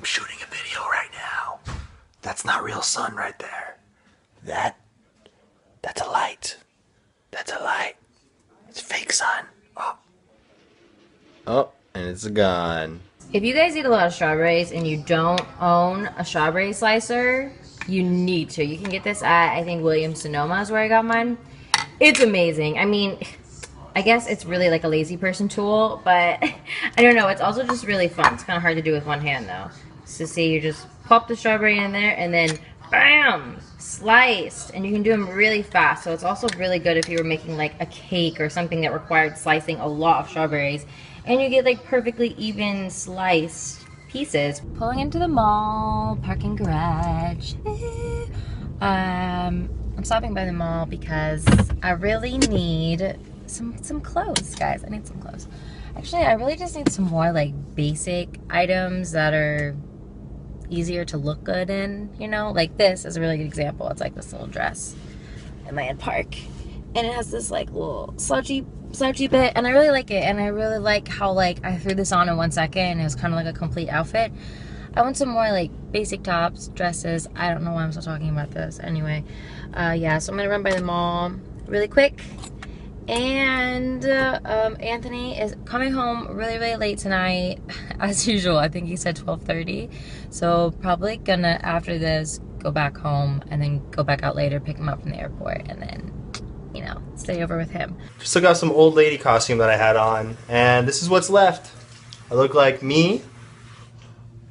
shooting a video right now. That's not real sun right there. That's a light. That's a light. It's fake sun. Oh, and it's gone. If you guys eat a lot of strawberries and you don't own a strawberry slicer, you need to. You can get this at, I think, Williams-Sonoma is where I got mine. It's amazing. I mean, I guess it's really like a lazy person tool, but I don't know. It's also just really fun. It's kind of hard to do with one hand, though. So see, you just pop the strawberry in there and then, bam, sliced. And you can do them really fast. So it's also really good if you were making like a cake or something that required slicing a lot of strawberries. And you get like perfectly even sliced pieces. Pulling into the mall, parking garage. I'm stopping by the mall because I really need some clothes, guys. I need some clothes. Actually, I really just need some more like basic items that are easier to look good in, you know? Like this is a really good example. It's like this little dress in Land Park. And it has this like little slouchy bit, and I really like it, and I really like how like I threw this on in 1 second and it was kind of like a complete outfit. I want some more like basic tops, dresses. I don't know why I'm still talking about this. Anyway, yeah, so I'm gonna run by the mall really quick. And Anthony is coming home really late tonight, as usual. I think he said 12:30. So probably gonna, after this, go back home and then go back out later, pick him up from the airport, and then, you know, stay over with him. Just took out some old lady costume that I had on, and this is what's left. I look like me,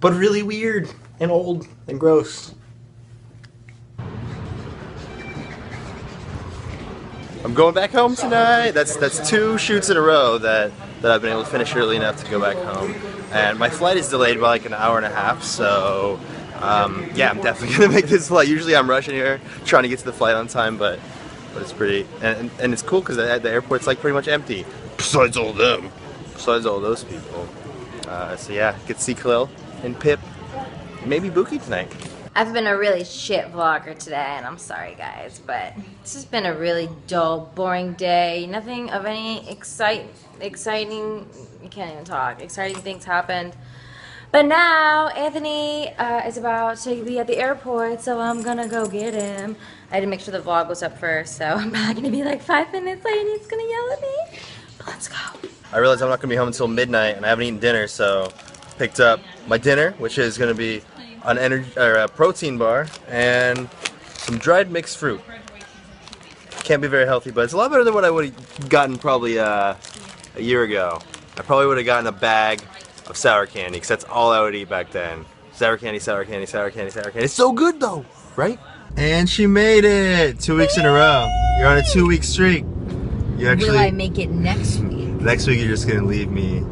but really weird and old and gross. I'm going back home tonight. That's 2 shoots in a row that I've been able to finish early enough to go back home. And my flight is delayed by like an hour and a half, so yeah, I'm definitely gonna make this flight. Usually I'm rushing here, trying to get to the flight on time, but it's pretty, and it's cool because the airport's like pretty much empty. Besides all them. Besides all those people. So yeah, get to see Khalil and Pip, maybe Buki tonight. I've been a really shit vlogger today, and I'm sorry guys, but this has been a really dull, boring day. Nothing of any exciting, you can't even talk, exciting things happened. But now, Anthony is about to be at the airport, so I'm gonna go get him. I had to make sure the vlog was up first, so I'm probably gonna be like 5 minutes late and he's gonna yell at me. But let's go. I realized I'm not gonna be home until midnight, and I haven't eaten dinner, so picked up my dinner, which is gonna be an a protein bar and some dried mixed fruit. Can't be very healthy, but it's a lot better than what I would have gotten probably a year ago. I probably would have gotten a bag of sour candy, because that's all I would eat back then. Sour candy, sour candy, sour candy, sour candy. It's so good though, right? And she made it! 2 weeks in a row. You're on a 2-week streak. You actually. Will I make it next week? Next week you're just gonna leave me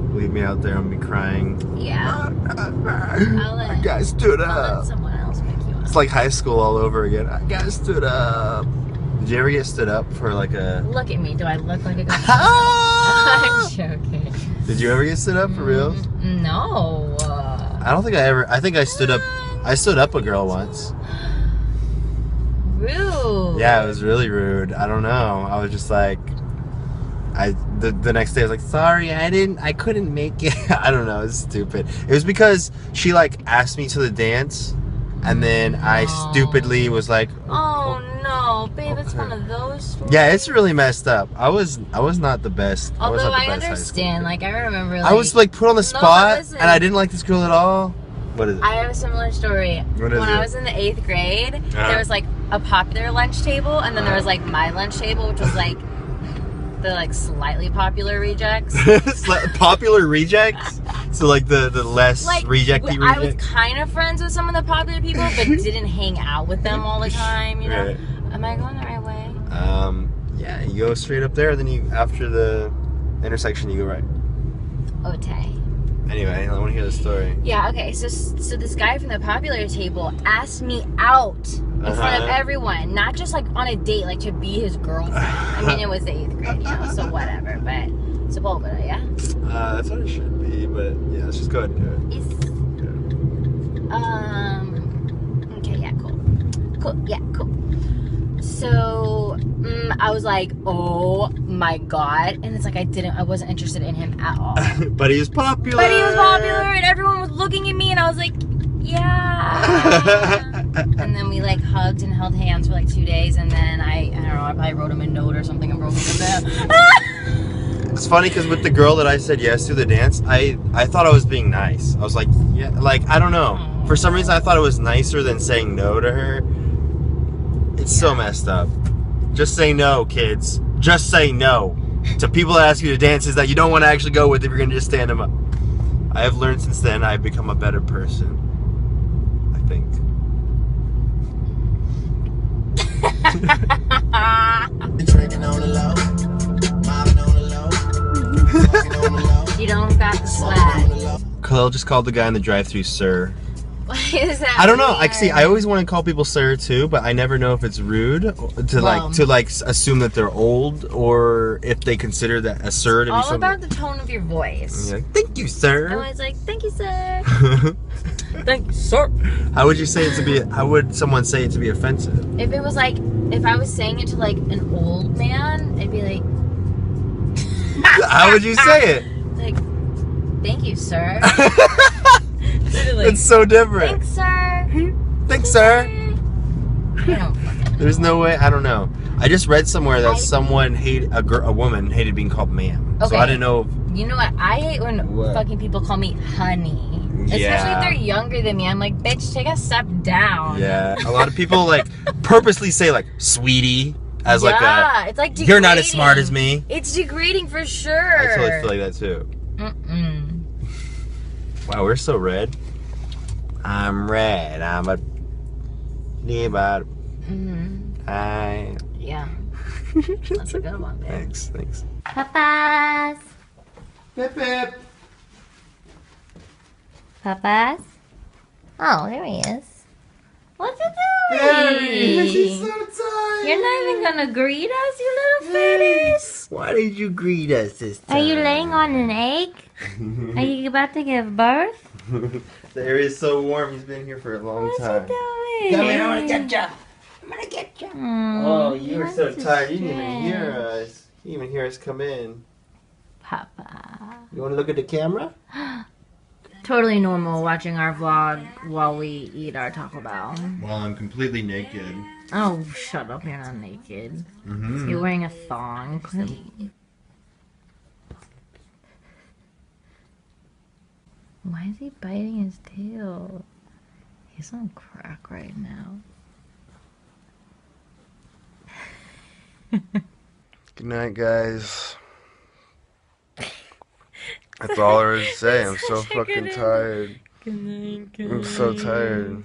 out there and be crying. Yeah. I got stood up. I'll let someone else make you up. It's like high school all over again. I got stood up. Did you ever get stood up for like a... Look at me. Do I look like a guy? I'm joking. Did you ever get stood up for real? No. I don't think I ever... I think I stood up... I stood up a girl once. Rude. Yeah, it was really rude. I don't know. I was just like... The next day I was like, sorry, I couldn't make it. I don't know, it's stupid. It was because she like asked me to the dance, and then I stupidly was like, oh no, babe, it's one of those stories. Yeah, it's really messed up. I was not the best. Although I understand, like I remember like, I was like put on the spot, and I didn't like this girl at all. What is it? I have a similar story. What is when I was in the 8th grade, there was like a popular lunch table, and then there was like my lunch table, which was like the like slightly popular rejects. Popular rejects? So like the less like, rejecty rejects? I was kind of friends with some of the popular people, but didn't hang out with them all the time, you know? Right. Am I going the right way? Yeah, you go straight up there, then you, after the intersection, you go right. Okay. Anyway, I want to hear the story. Yeah, okay, so this guy from the popular table asked me out in front of everyone, not just like on a date, like to be his girlfriend. I mean, it was the 8th grade, you know, so whatever, but it's a Bulgara, yeah? That's what it should be, but yeah, let's just go ahead and do it. Okay, yeah, cool, yeah, cool. So, I was like, oh my god, and it's like I wasn't interested in him at all. But he was popular! And everyone was looking at me, and I was like, yeah. And then we like hugged and held hands for like 2 days, and then I don't know, I probably wrote him a note or something and broke him down. It's funny because with the girl that I said yes to the dance, I thought I was being nice. I was like, yeah, like, I don't know. For some reason, I thought it was nicer than saying no to her. It's so messed up. Just say no, kids. Just say no to people that ask you to dances that you don't want to actually go with if you're going to just stand them up. I have learned since then I've become a better person. I think. Drinking on the low, mobbing on the low, fucking on the low. You don't got the swag. Khalil just called the guy in the drive-thru sir. What is that? I don't know. weird? I always want to call people sir too, but I never know if it's rude to assume that they're old or if they consider that a sir to be all something. about the tone of your voice. Like, thank you, sir. I'm always like, thank you, sir. Thank you, sir. How would you say it to be? How would someone say it to be offensive? If it was like, if I was saying it to like an old man, I'd be like, How would you say it? like, thank you, sir. It's so different. Thanks, sir. Thanks, sir. I don't fucking There's no way. I don't know. I just read somewhere that someone a woman hated being called ma'am. So Okay. I didn't know. You know what? I hate when fucking people call me honey. Especially if they're younger than me. I'm like, bitch, take a step down. Yeah. A lot of people like purposely say like sweetie as like a. It's like degrading. You're not as smart as me. It's degrading for sure. I totally feel like that too. Wow, we're so red. I'm red. I'm a. Yeah. That's a good one, babe. Thanks. Papas. Pip pip. Papas. Oh, there he is. What's he doing? There he is. He's so tired. You're not even gonna greet us, you little fetus. Why did you greet us this time? Are you laying on an egg? Are you about to give birth? The area is so warm. He's been here for a long time. Doing? Come here, I want to get you. I'm gonna get you. Oh, you were so tired. You didn't even hear us. You didn't even hear us come in. Papa. You want to look at the camera? Totally normal watching our vlog while we eat our Taco Bell. Well, I'm completely naked. Oh, shut up. You're not naked. You're wearing a thong. Why is he biting his tail? He's on crack right now. Good night, guys. That's all there is to say. I'm so fucking tired. Good night, guys. I'm so tired.